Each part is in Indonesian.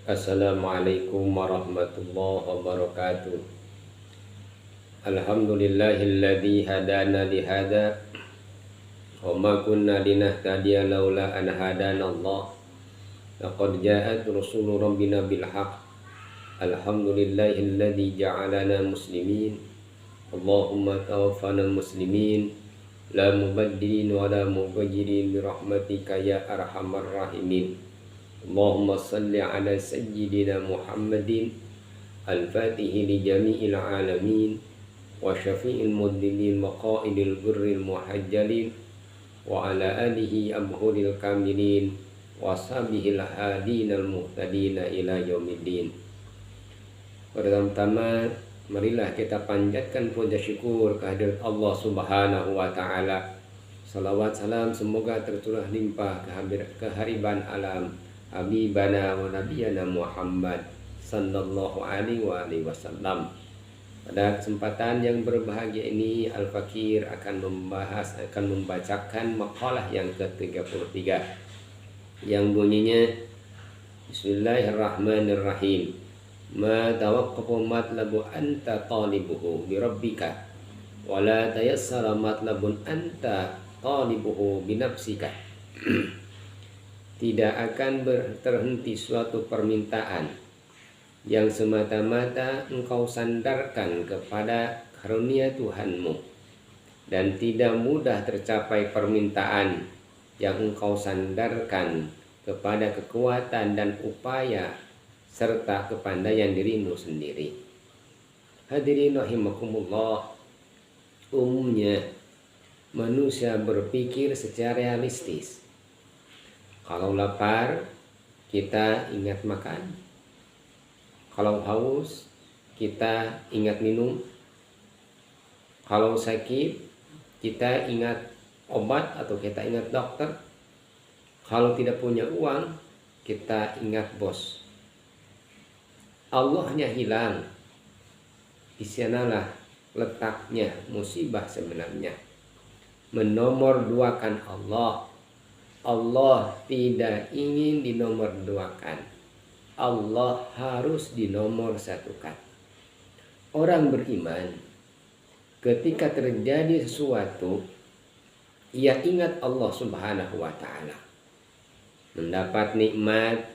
Assalamualaikum warahmatullahi wabarakatuh. Alhamdulillahilladzi hadana lihada wa ma kunna linahtadiya laula an hadanallah. Laqad ja'at rusulu rabbina bil haqq. Alhamdulillahilladzi ja'alana muslimin. Allahumma tawaffana muslimin. La mubaddilin wa la mughayirin bi rahmatika ya arhamar rahimin. Allahumma salli ala sayyidina Muhammadin al-fatihi li jami'il alamin wa syafi'il mudlilin maqaidil gurril muhajjalin wa ala alihi abhuril kamilin wa sahbihil hadinal muhtadina ila yaumiddin. Pertama-tama marilah kita panjatkan puja syukur kehadirat Allah Subhanahu wa taala. Salawat salam semoga tercurah limpah kehariban alam Habibana wa Nabiyana Muhammad sallallahu alaihi wasallam. Pada kesempatan yang berbahagia ini Al-Fakir akan membacakan makalah yang ke-33 yang bunyinya Bismillahirrahmanirrahim. Ma tawaqqafu matlabu anta talibuhu bi rabbika wa la tayassara matlabun anta talibuhu bi nafsika. Tidak akan terhenti suatu permintaan yang semata-mata engkau sandarkan kepada karunia Tuhanmu, dan tidak mudah tercapai permintaan yang engkau sandarkan kepada kekuatan dan upaya serta kepandaian dirimu sendiri. Hadirin rahimakumullah, umumnya manusia berpikir secara realistis. Kalau lapar, kita ingat makan. Kalau haus, kita ingat minum. Kalau sakit, kita ingat obat atau kita ingat dokter. Kalau tidak punya uang, kita ingat bos. Allahnya hilang. Di sanalah letaknya musibah sebenarnya. Menomorduakan Allah. Allah tidak ingin dinomorduakan. Allah harus dinomorsatukan. Orang beriman ketika terjadi sesuatu, ia ingat Allah Subhanahu wa taala. Mendapat nikmat,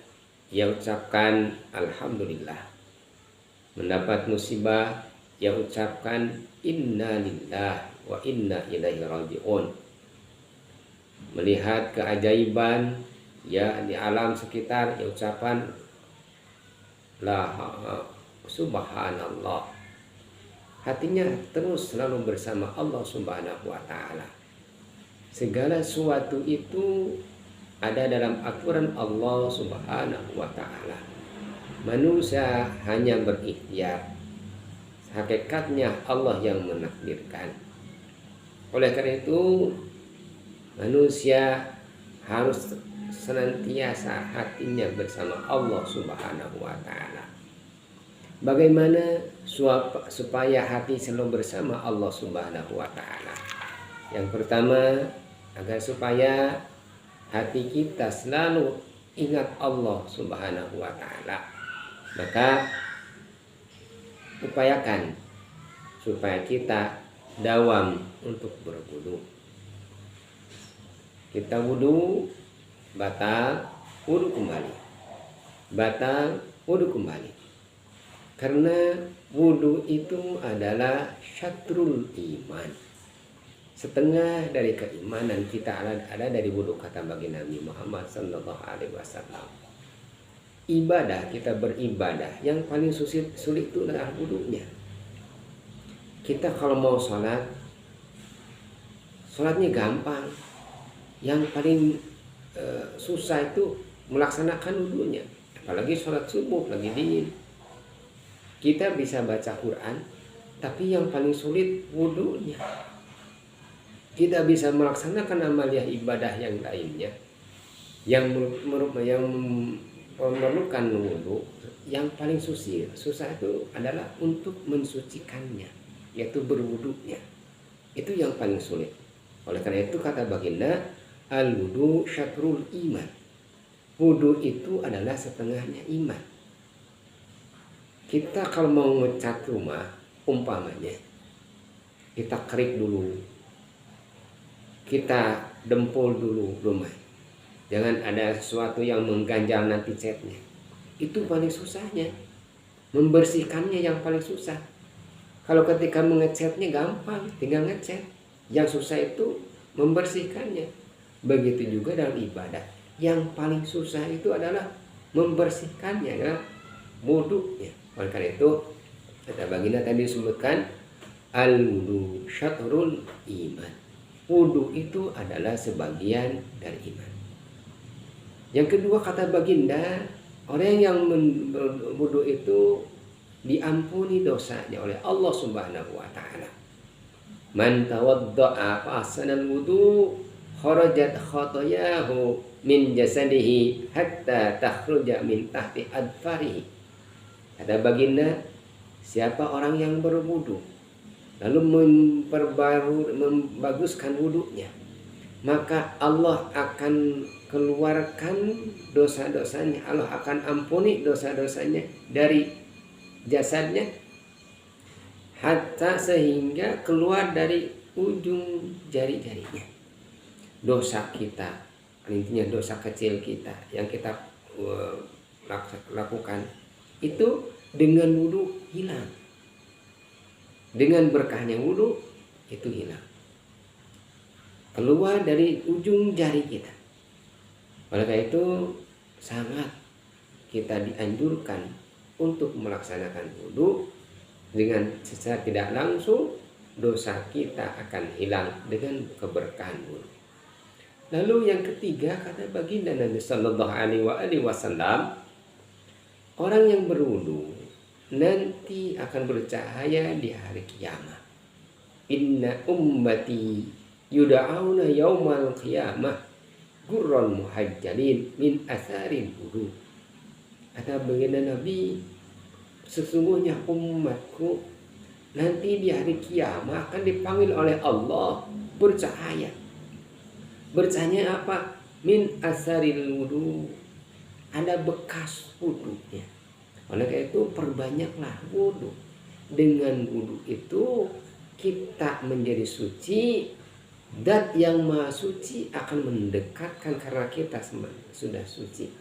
ia ucapkan alhamdulillah. Mendapat musibah, ia ucapkan inna lillahi wa inna ilaihi raji'un. Melihat keajaiban ya di alam sekitar, ya ucapan la subhanallah. Hatinya terus selalu bersama Allah Subhanahu wa taala. Segala sesuatu itu ada dalam aturan Allah Subhanahu wa taala. Manusia hanya berikhtiar. Hakikatnya Allah yang menakdirkan. Oleh karena itu manusia harus senantiasa hatinya bersama Allah Subhanahu wa taala. Bagaimana supaya hati selalu bersama Allah Subhanahu wa taala? Yang pertama, agar supaya hati kita selalu ingat Allah Subhanahu wa taala, maka upayakan supaya kita dawam untuk berwudu. Kita wudu, batal, wudu kembali. Batal, wudu kembali. Karena wudu itu adalah syatrul iman. Setengah dari keimanan kita ada dari wudu, kata bagi Nabi Muhammad sallallahu alaihi wasallam. Ibadah, kita beribadah, yang paling sulit itu adalah wudunya. Kita kalau mau sholatnya gampang. Yang paling susah itu melaksanakan wudunya. Apalagi sholat subuh lagi dingin. Kita bisa baca Quran, tapi yang paling sulit wudunya. Kita bisa melaksanakan amaliyah ibadah yang lainnya, yang memerlukan wudu, yang paling susah itu adalah untuk mensucikannya, yaitu berwudunya. Itu yang paling sulit. Oleh karena itu kata baginda, al-wudu syatrul iman. Wudu itu adalah setengahnya iman. Kita kalau mau ngecat rumah, umpamanya kita kerik dulu, kita dempul dulu rumah. Jangan ada sesuatu yang mengganjal nanti catnya. Itu paling susahnya. Membersihkannya yang paling susah. Kalau ketika mengecatnya gampang, tinggal ngecat. Yang susah itu membersihkannya. Begitu juga dalam ibadah. Yang paling susah itu adalah membersihkannya, adalah wudunya. Oleh karena itu, kata baginda tadi disebutkan al-wudu syatrul iman. Wudu itu adalah sebagian dari iman. Yang kedua kata baginda, orang yang berwudu itu diampuni dosanya oleh Allah Subhanahu wa taala. Man tawadda'a fa ahsanal wudu kharajat khatayahu min jasadihi hatta takhruja min tahti adfarihi. Kata baginda, siapa orang yang berwudu lalu membaguskan wudunya, maka Allah akan keluarkan dosa-dosanya, Allah akan ampuni dosa-dosanya dari jasadnya hatta sehingga keluar dari ujung jari-jarinya. Dosa kita, intinya dosa kecil kita yang kita lakukan itu dengan wudu hilang. Dengan berkahnya wudu itu hilang, keluar dari ujung jari kita. Oleh karena itu sangat kita dianjurkan untuk melaksanakan wudu. Dengan secara tidak langsung dosa kita akan hilang dengan keberkahan wudu. Lalu yang ketiga kata baginda Nabi Sallallahu Alaihi Wasallam, orang yang berwudu nanti akan bercahaya di hari kiamat. Inna ummati yuda'auna yaumal qiyamah gurran muhajjalin min asarin wudu. Kata baginda Nabi, sesungguhnya umatku nanti di hari kiamat akan dipanggil oleh Allah bercahaya. Bercahaya apa? Min asaril wudu. Ada bekas wudunya. Oleh karena itu perbanyaklah wudu. Dengan wudu itu kita menjadi suci. Dat yang maha suci akan mendekatkan karena kita sudah suci.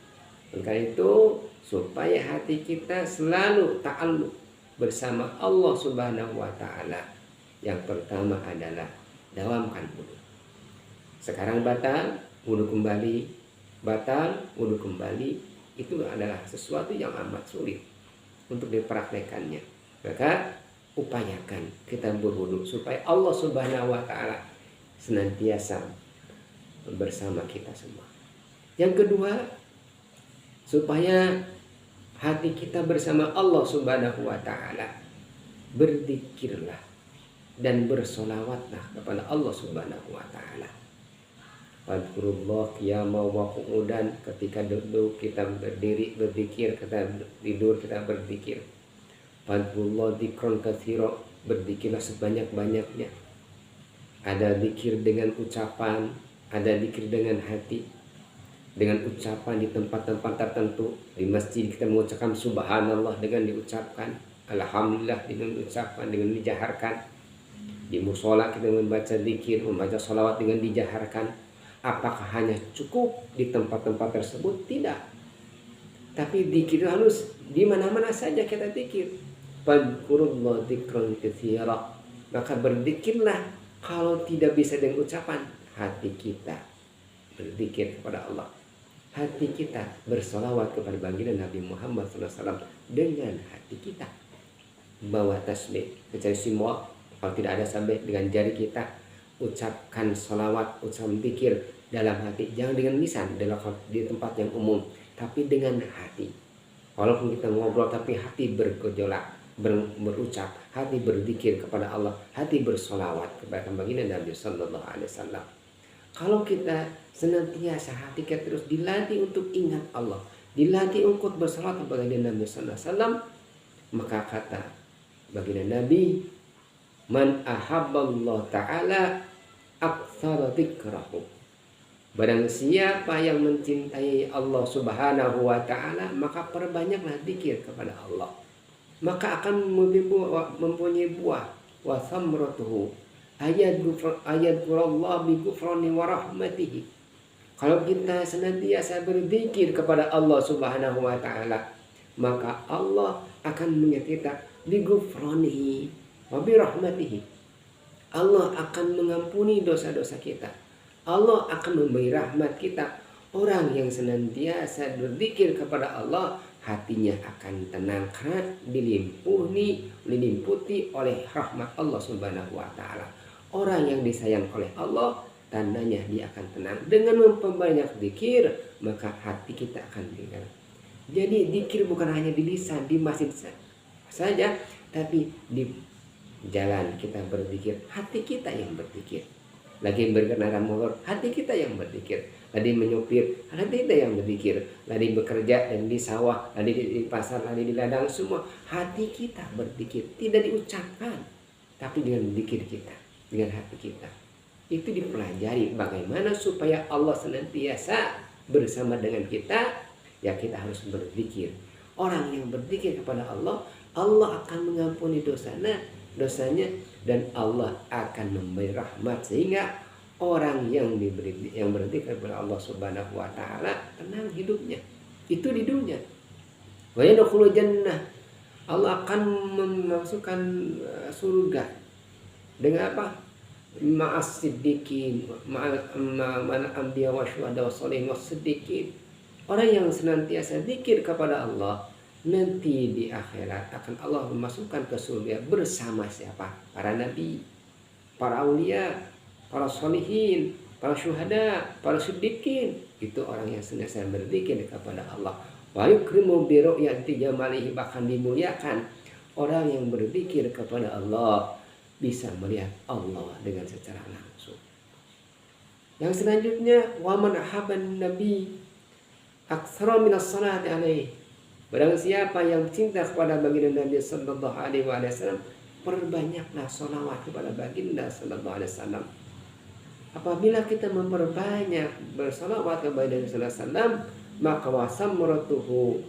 Oleh karena itu supaya hati kita selalu ta'alluq bersama Allah Subhanahu wa taala. Yang pertama adalah dawamkan wudu. Sekarang batal, wudu kembali. Batal, wudu kembali. Itu adalah sesuatu yang amat sulit untuk dipraktekannya. Maka upayakan kita berwudu supaya Allah Subhanahu wa taala senantiasa bersama kita semua. Yang kedua, supaya hati kita bersama Allah Subhanahu wa taala, berzikirlah dan bersolawatlah kepada Allah Subhanahu wa taala. Fadkurullah qiyaman wa qu'udan, ketika duduk kita berdiri berzikir, kita tidur kita berzikir. Fadkurullah dzikran katsira, berzikirlah sebanyak-banyaknya. Ada zikir dengan ucapan, ada zikir dengan hati. Dengan ucapan di tempat-tempat tertentu, di masjid kita mengucapkan subhanallah dengan diucapkan, alhamdulillah dengan diucapkan, dengan dijaharkan. Di musola kita membaca zikir, membaca salawat dengan dijaharkan. Apakah hanya cukup di tempat-tempat tersebut? Tidak. Tapi zikir harus di mana-mana saja kita zikir. Fadkurullah dzikran katsira. Maka berzikirlah kalau tidak bisa dengan ucapan, hati kita berzikir kepada Allah. Hati kita bersolawat kepada baginda Nabi Muhammad SAW dengan hati kita. Bawa tasbih, mencari simbol. Kalau tidak ada sampai dengan jari kita, ucapkan solawat, ucapkan zikir dalam hati. Jangan dengan lisan di tempat yang umum, tapi dengan hati. Walaupun kita ngobrol, tapi hati bergejolak, berucap, hati berzikir kepada Allah, hati bersolawat kepada baginda Nabi Sallallahu Alaihi Wasallam. Kalau kita senantiasa hati kita terus dilatih untuk ingat Allah, dilatih untuk bersolawat kepada Nabi Sallallahu Alaihi Wasallam, maka kata baginda Nabi, man ahabballah ta'ala aktsara dzikrahu. Barang siapa yang mencintai Allah Subhanahu wa taala, maka perbanyaklah zikir kepada Allah. maka akan mempunyai buah. Wa thamratuhu ayadkurallah bi ghufrani wa rahmatihi. Kalau kita senantiasa berzikir kepada Allah Subhanahu wa taala, maka Allah akan mengingat kita bi ghufranihi wa bi rahmatihi. Allah akan mengampuni dosa-dosa kita. Allah akan memberi rahmat kita. Orang yang senantiasa berzikir kepada Allah, hatinya akan tenang karena dilimputi oleh rahmat Allah Subhanahu wa taala. Orang yang disayang oleh Allah, tandanya dia akan tenang. Dengan memperbanyak zikir, maka hati kita akan tenang. Jadi zikir bukan hanya di lisan, di masjid saja, tapi di jalan kita berzikir, hati kita yang berzikir. Lagi berkendaraan motor, hati kita yang berzikir. Lagi menyopir, hati kita yang berzikir. Lagi bekerja dan di sawah, lagi di pasar, lagi di ladang, semua hati kita berzikir. Tidak diucapkan, tapi dengan zikir kita, dengan hati kita. Itu dipelajari bagaimana supaya Allah senantiasa bersama dengan kita. Ya, kita harus berzikir. Orang yang berzikir kepada Allah, Allah akan mengampuni dosanya, dan Allah akan memberi rahmat, sehingga orang yang berzikir kepada Allah Subhanahu wa taala tenang hidupnya. Itu di dunia. Wa yadkhulul jannah. Allah akan memasukkan surga dengan apa? Ma'as siddiqin, ma'al anbiya wa syuhada wa sholihin was siddiqin. Orang yang senantiasa zikir kepada Allah, nanti di akhirat akan Allah memasukkan ke surga bersama siapa? Para nabi, para aulia, para sholihin, para syuhada, para siddiqin. Itu orang yang senantiasa berzikir kepada Allah. Wa yukrimu bi ru'yati jamalihi, bahkan dimuliakan. Orang yang berzikir kepada Allah bisa melihat Allah dengan secara langsung. Yang selanjutnya, wa man ahabban nabi aktsara minas salati alaihi. Barang siapa yang cinta kepada baginda Nabi sallallahu alaihi wasallam, perbanyaklah sholawat kepada baginda sallallahu alaihi wasallam. Apabila kita memperbanyak bersalawat kepada Nabi sallallahu alaihi wasallam, maka wasamratuhu,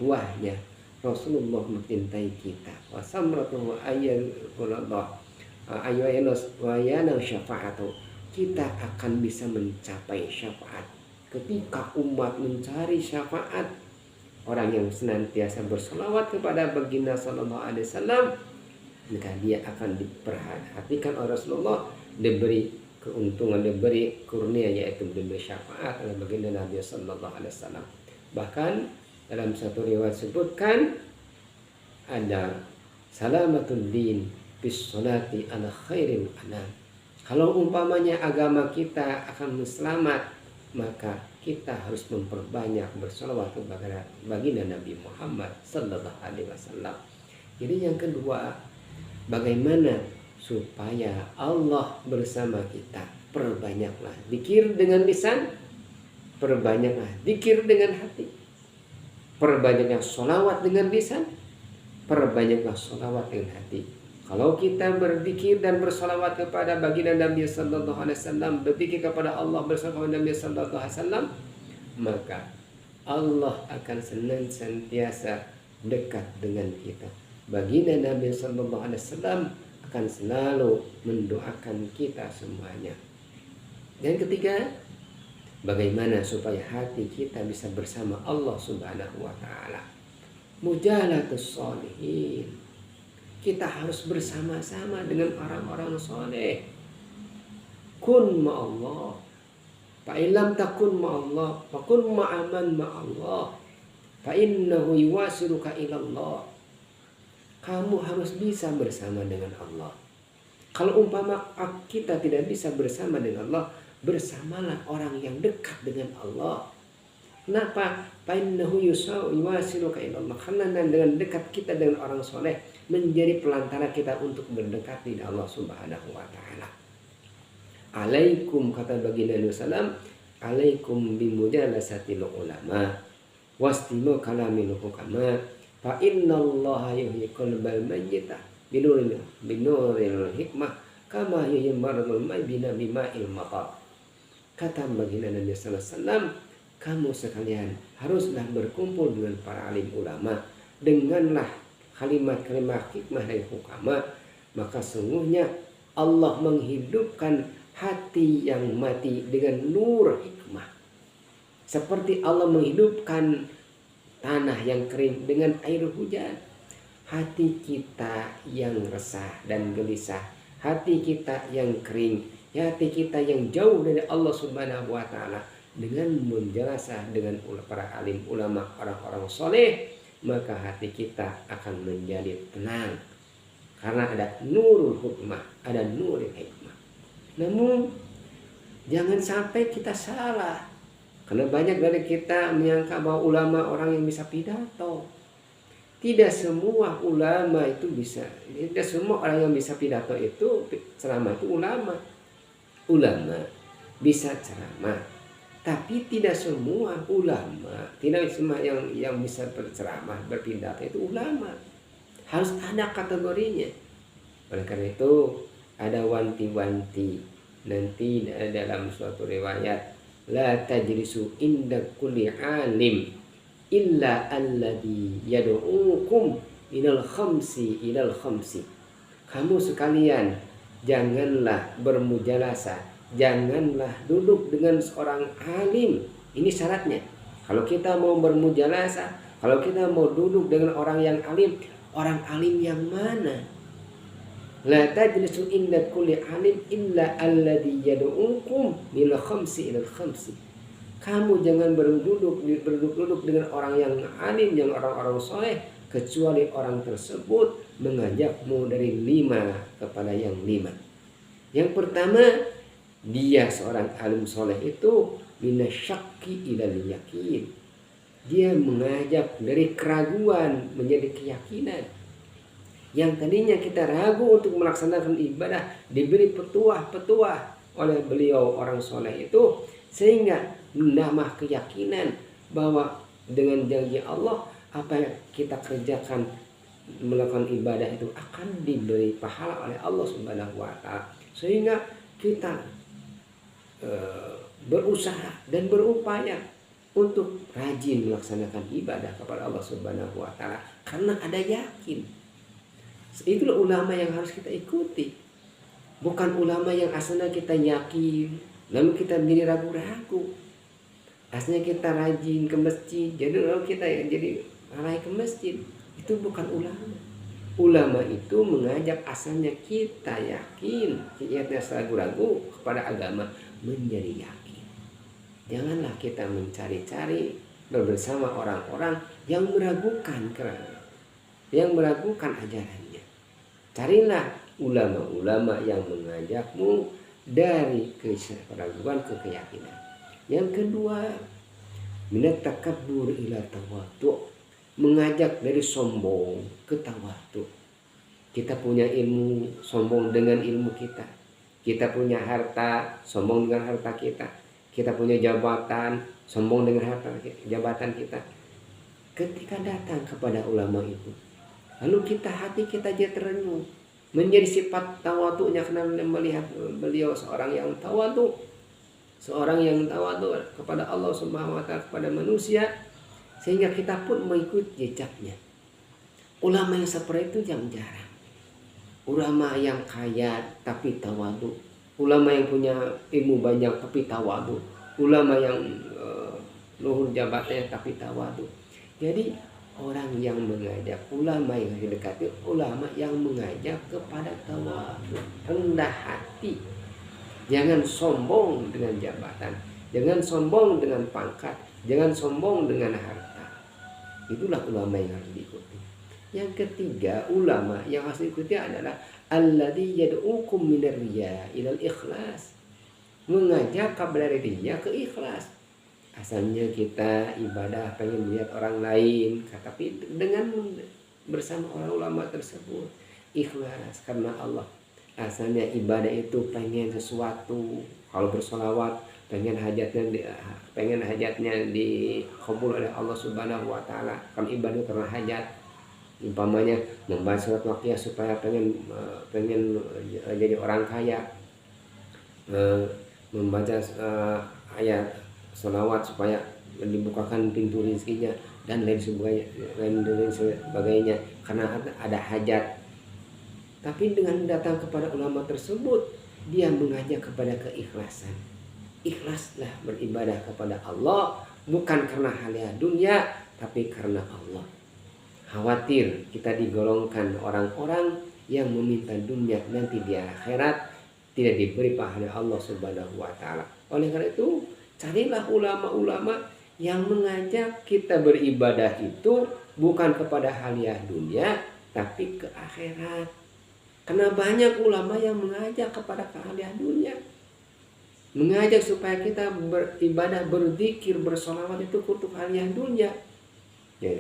buahnya Rasulullah mencintai kita. Wasamratuhu ayyallah ayyana syafa'atu, kita akan bisa mencapai syafaat. Ketika umat mencari syafaat, orang yang senantiasa bersolawat kepada baginda sallallahu alaihi wasallam, maka dia akan diperhatikan oleh Rasulullah, diberi keuntungan, diberi kurnia, yaitu diberi syafaat oleh baginda Nabi sallallahu alaihi wasallam. Bahkan dalam satu riwayat sebutkan ada salamatul din bis salati ala khairil anam. Kalau umpamanya agama kita akan selamat, maka kita harus memperbanyak bersolawat kepada baginda Nabi Muhammad sallallahu alaihi wasallam. Jadi yang kedua, bagaimana supaya Allah bersama kita? Perbanyaklah zikir dengan lisan, perbanyaklah zikir dengan hati, perbanyaklah solawat dengan lisan, perbanyaklah solawat dengan hati. Kalau kita berzikir dan bersolawat kepada baginda Nabi sallallahu alaihi wasallam, berzikir kepada Allah bersama Nabi sallallahu alaihi wasallam, maka Allah akan senantiasa dekat dengan kita. Baginda Nabi sallallahu alaihi wasallam akan selalu mendoakan kita semuanya. Dan ketiga, bagaimana supaya hati kita bisa bersama Allah Subhanahu wa taala? Mujalatus sholihin. Kita harus bersama-sama dengan orang-orang soleh. Kun ma'allah. Fa'ilam takun ma'allah, fakun ma'aman ma'allah. Fa'innahu yuwasiluka ilallah. Kamu harus bisa bersama dengan Allah. Kalau umpama kita tidak bisa bersama dengan Allah, bersamalah orang yang dekat dengan Allah. Kenapa? Fa'innahu yuwasiluka ilallah. Karena dengan dekat kita dengan orang soleh menjadi pelantara kita untuk mendekati Allah Subhanahu wa taala. Alaikum, kata baginda Nabi sallam, alaikum bimujalasatil ulama wastimu kalamil hukama fa innallaha yuhyi qalbal mayyita binuril hikmah kama yuhyi maradul mayyina bima'il matar. Kata baginda Nabi sallallahu alaihi wasallam, kamu sekalian haruslah berkumpul dengan para alim ulama, denganlah kalimat-kalimat hikmah dari hukama, maka sungguhnya Allah menghidupkan hati yang mati dengan nur hikmah. Seperti Allah menghidupkan tanah yang kering dengan air hujan. Hati kita yang resah dan gelisah, hati kita yang kering, hati kita yang jauh dari Allah Subhanahu wa taala, dengan menjelasah dengan para alim ulama, orang-orang soleh, maka hati kita akan menjadi tenang karena ada nurul hikmah, ada nurul hikmah. Namun jangan sampai kita salah, karena banyak dari kita menyangka bahwa ulama orang yang bisa pidato. Tidak semua ulama itu bisa, tidak semua orang yang bisa pidato itu ceramah itu ulama. Ulama bisa ceramah, tapi tidak semua ulama, tidak semua yang bisa berceramah, berpidato itu ulama. Harus ada kategorinya. Oleh karena itu ada wanti-wanti nanti dalam suatu riwayat, la tajlisu inda kulli alim illa alladhi yad'ukum ilal khamsi. Kamu sekalian janganlah bermujalasah, janganlah duduk dengan seorang alim. Ini syaratnya. Kalau kita mau bermujalasah, kalau kita mau duduk dengan orang yang alim yang mana? La tajlisu inda kulli alim illa alladhi yad'ukum ilal khamsi. Kamu jangan berduduk dengan orang yang alim, yang orang-orang soleh, kecuali orang tersebut mengajakmu dari 5 kepada yang 5. Yang pertama, dia seorang alim soleh itu minasyakki ilal yakin. Dia mengajak dari keraguan menjadi keyakinan. Yang tadinya kita ragu untuk melaksanakan ibadah, diberi petuah oleh beliau orang soleh itu, sehingga menambah keyakinan bahwa dengan janji Allah apa yang kita kerjakan melakukan ibadah itu akan diberi pahala oleh Allah Subhanahu wa taala, sehingga kita berusaha dan berupaya untuk rajin melaksanakan ibadah kepada Allah Subhanahu wa taala karena ada yakin. Itulah ulama yang harus kita ikuti, bukan ulama yang asalnya kita yakin lalu kita menjadi ragu-ragu. Asalnya kita rajin ke masjid, jadi lalu kita jadi lalai ke masjid. Itu bukan ulama. Ulama itu mengajak asalnya kita yakin, kita ragu-ragu kepada agama menjadi yakin. Janganlah kita mencari-cari bersama orang-orang yang meragukan ajarannya. Carilah ulama-ulama yang mengajakmu dari keraguan ke keyakinan. Yang kedua, minat takabbur ila tawadhu, mengajak dari sombong ke tawadhu. Kita punya ilmu, sombong dengan ilmu kita. Kita punya harta, sombong dengan harta kita. Kita punya jabatan, sombong dengan jabatan kita. Ketika datang kepada ulama itu, lalu hati kita jadi terenyuh, menjadi sifat tawadhu'nya karena melihat beliau seorang yang tawadhu, kepada Allah Subhanahu wa taala, kepada manusia, sehingga kita pun mengikuti jejaknya. Ulama yang seperti itu jarang. Ulama yang kaya tapi tawadhu, ulama yang punya ilmu banyak tapi tawadhu, ulama yang luhur jabatannya tapi tawadhu. Jadi orang yang mengajak, ulama yang didekati, ulama yang mengajak kepada tawadhu, rendah hati. Jangan sombong dengan jabatan, jangan sombong dengan pangkat, jangan sombong dengan harta. Itulah ulama yang harus diikuti. Yang ketiga, ulama yang harus diikuti adalah alladzi yad'ukum minar riya ilal ikhlas, mengajak kepada riya ke ikhlas. Asalnya kita ibadah pengen melihat orang lain, tapi dengan bersama orang ulama tersebut ikhlas karena Allah. Asalnya ibadah itu pengen sesuatu, kalau bersolawat pengen hajatnya dikabul oleh Allah Subhanahu wa taala. Kalau ibadah karena hajat, umpamanya membaca surat Waqiah supaya pengen jadi orang kaya, membaca ayat selawat supaya dibukakan pintu rezekinya dan lain sebagainya karena ada hajat. Tapi dengan datang kepada ulama tersebut, dia mengajak kepada keikhlasan. Ikhlaslah beribadah kepada Allah, bukan karena hadiah dunia, tapi karena Allah. Khawatir kita digolongkan orang-orang yang meminta dunia nanti di akhirat tidak diberi pahala Allah Subhanahu wa taala. Oleh karena itu, carilah ulama-ulama yang mengajak kita beribadah itu bukan kepada hadiah dunia, tapi ke akhirat. Karena banyak ulama yang mengajak kepada hadiah dunia, mengajak supaya kita beribadah, berzikir, bersolawat itu untuk hadiah dunia. Ya.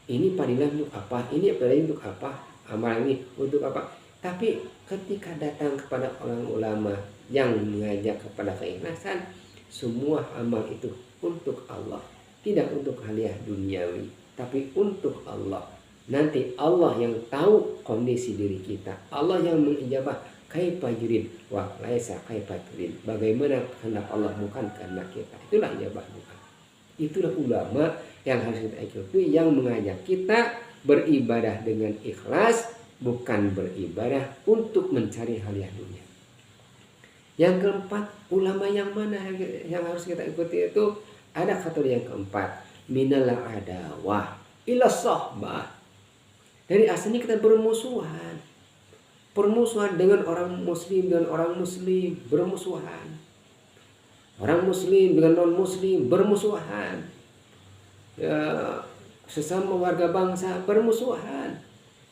Ini padilah untuk apa? Ini padilah untuk apa? Amal ini untuk apa? Tapi ketika datang kepada orang ulama yang mengajak kepada keikhlasan, semua amal itu untuk Allah, tidak untuk hadiah duniawi, tapi untuk Allah. Nanti Allah yang tahu kondisi diri kita, Allah yang mengijabah kaifa yurid wa laisa kaifa turid. Bagaimana kehendak Allah, bukan kehendak kita. Itulah ijabah bukan. Itulah ulama yang harus kita ikuti, yang mengajak kita beribadah dengan ikhlas, bukan beribadah untuk mencari hadiah dunia. Yang keempat, ulama yang mana yang harus kita ikuti itu ada kata yang keempat, minal adawah ila sohbah. Dari asalnya kita bermusuhan, permusuhan dengan orang muslim dan orang muslim, bermusuhan. Orang muslim dengan non muslim bermusuhan. Ya, sesama warga bangsa bermusuhan.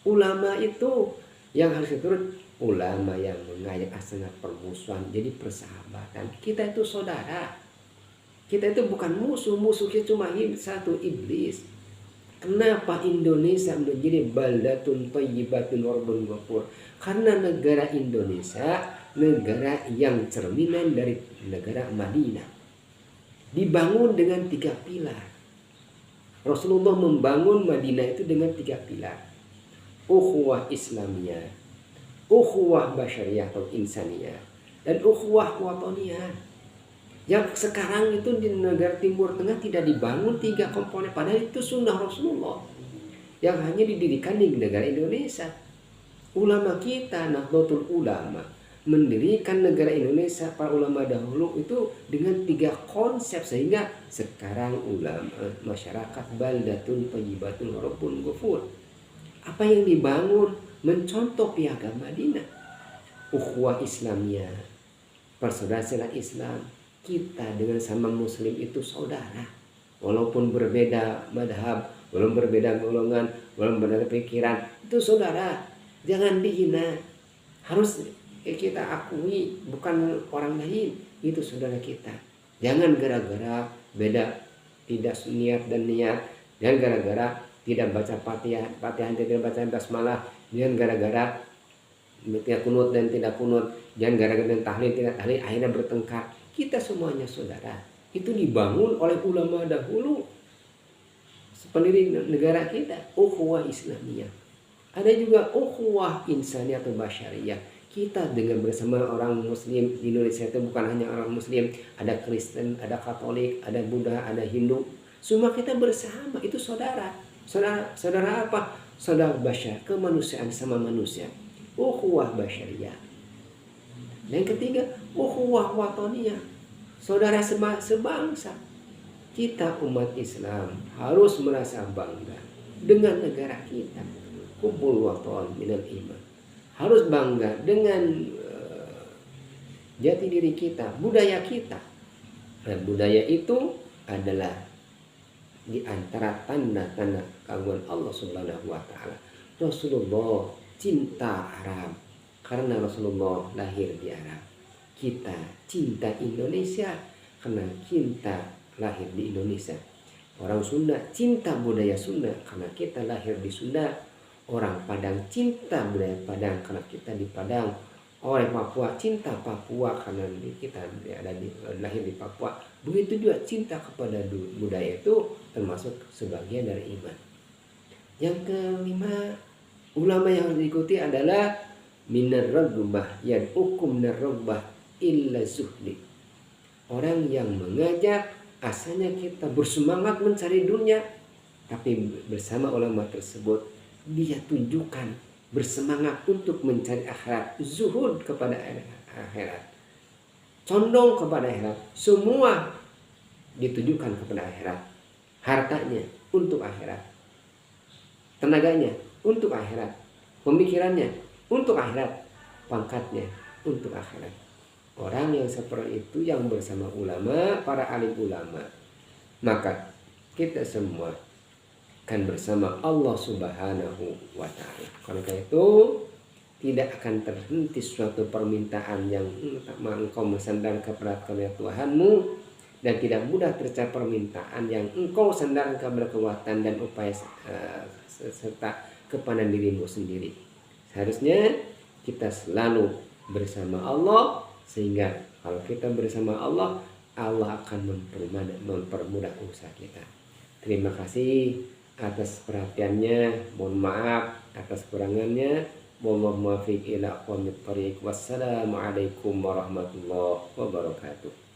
Ulama itu yang harus diturut, ulama yang mengajak asana permusuhan jadi persahabatan. Kita itu saudara, kita itu bukan musuh. Musuhnya cuma satu, iblis. Kenapa Indonesia menjadi baldatun thayyibatun warbun ghafur? Karena negara Indonesia negara yang cerminan dari negara Madinah, dibangun dengan 3 pilar. Rasulullah membangun Madinah itu dengan 3 pilar: ukhuwah Islamiyah, ukhuwah Basyariyah atau Insaniyah, dan ukhuwah Wataniyah. Yang sekarang itu di negara Timur Tengah tidak dibangun 3 komponen, padahal itu sunnah Rasulullah yang hanya didirikan di negara Indonesia. Ulama kita, Nahdlatul Ulama, mendirikan negara Indonesia, para ulama dahulu itu dengan 3 konsep, sehingga sekarang ulama masyarakat baldatun thayyibatun warbun ghafur. Apa yang dibangun? Mencontoh piagam Madinah, ukhuwah Islamiyah, persaudaraan Islam. Kita dengan sama muslim itu saudara, walaupun berbeda madhab, walaupun berbeda golongan, walaupun berbeda pikiran, itu saudara. Jangan dihina, harus kita akui, bukan orang lain, itu saudara kita. Jangan gara-gara beda tidak niat dan niat, jangan gara-gara tidak baca Fatihah tidak baca basmalah, jangan gara-gara tidak kunut dan tidak kunut, jangan gara-gara tahlil tidak tahlil, akhirnya bertengkar. Kita semuanya saudara. Itu dibangun oleh ulama dahulu, pendiri negara kita, ukhuwah Islamiyah. Ada juga ukhuwah Insaniyah atau Basyariyah. Kita dengan bersama orang muslim di Indonesia itu bukan hanya orang muslim, ada Kristen, ada Katolik, ada Buddha, ada Hindu. Semua kita bersama, itu saudara. Saudara apa? Saudara basyar, kemanusiaan sama manusia. Ukhuwah Basyariyah. Yang ketiga, ukhuwah Wataniyah. Saudara sebangsa. Kita umat Islam harus merasa bangga dengan negara kita. Hubbul watan minal iman. Harus bangga dengan jati diri kita, budaya kita. Dan budaya itu adalah di antara tanda-tanda keagungan Allah Subhanahu wa taala. Rasulullah cinta Arab karena Rasulullah lahir di Arab. Kita cinta Indonesia karena cinta lahir di Indonesia. Orang Sunda cinta budaya Sunda karena kita lahir di Sunda. Orang Padang cinta budaya Padang karena kita di Padang. Orang Papua cinta Papua karena kita lahir di Papua. Begitu juga cinta kepada budaya itu termasuk sebagian dari iman. Yang kelima, ulama yang diikuti adalah minar raghbah yad'ukum minar raghbah illa zuhdi. Orang yang mengajak asalnya kita bersemangat mencari dunia, tapi bersama ulama tersebut dia tunjukkan bersemangat untuk mencari akhirat, zuhud kepada akhirat, condong kepada akhirat, semua ditujukan kepada akhirat, hartanya untuk akhirat, tenaganya untuk akhirat, pemikirannya untuk akhirat, pangkatnya untuk akhirat. Orang yang seperti itu yang bersama ulama, para alim ulama, maka kita semua akan bersama Allah Subhanahu wa Ta'ala. Karena itu tidak akan terhenti suatu permintaan yang engkau bersandar kepada Tuhanmu, dan tidak mudah tercapai permintaan yang engkau sandarkan kepada kekuatan dan upaya serta kepada dirimu sendiri. Seharusnya kita selalu bersama Allah, sehingga kalau kita bersama Allah, Allah akan mempermudah usaha kita. Terima kasih atas perhatiannya. Mohon maaf atas kurangannya. Mohon muwaffiq ila aqwamit thoriq. Wassalamualaikum warahmatullahi wabarakatuh.